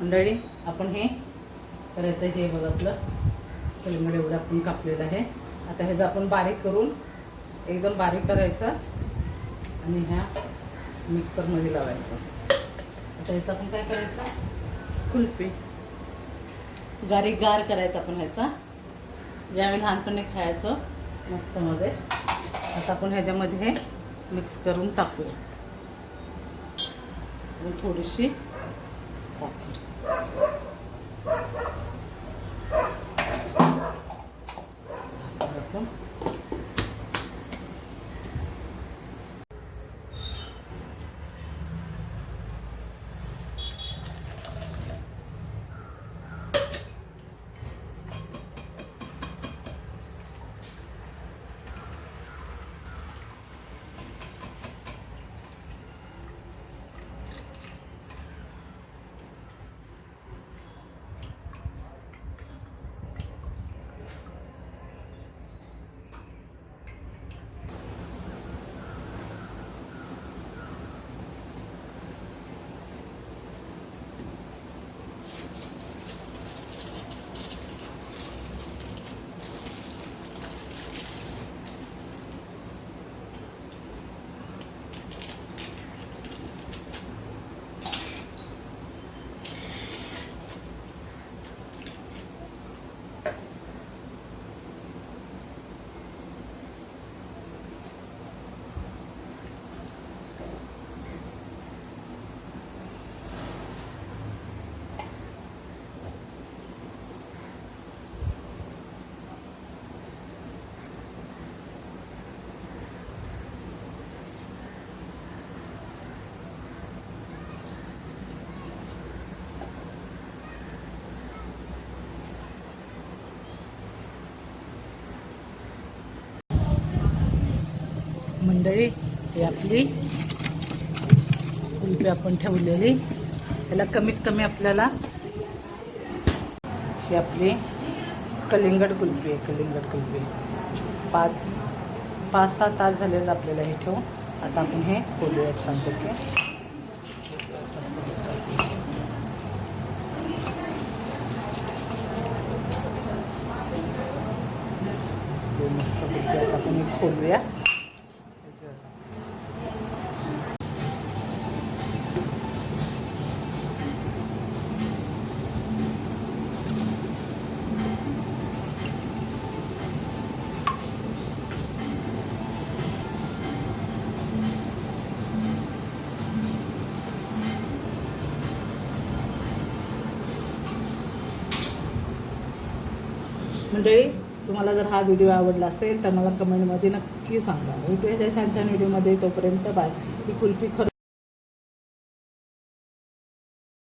मंडळी आपण हे करायचं, हे बघा आपलं कलिंगड एवढं आपण कापलेलं आहे. आता ह्याचं आपण बारीक करून एकदम बारीक करायचं आणि ह्या मिक्सरमध्ये लावायचं. आता ह्याचं आपण काय करायचं, कुल्फी गार करायचं आपण ह्याचा, ज्यावेळी लहानपणी खायचं मस्त मध्ये. आता आपण ह्याच्यामध्ये हे मिक्स करून टाकूया आणि थोडीशी साखर. आपण मंडळी ही आपली कुल्फी आपण ठेवलेली, त्याला कमीत कमी आपल्याला ही आपली कलिंगड कुल्फी आहे. कलिंगड कुल्फी 5-6 तास झालेलं आपल्याला हे ठेवून. आता आपण हे खोलूया छानपैकी. मस्त पैकी आता आपण हे खोलूया. मंडळी तुम्हाला जर हा व्हिडिओ आवडला असेल तर मला कमेंटमध्ये नक्की सांगा. भेटूया छान छान व्हिडिओमध्ये. तोपर्यंत बाय. ही कुल्फी खरं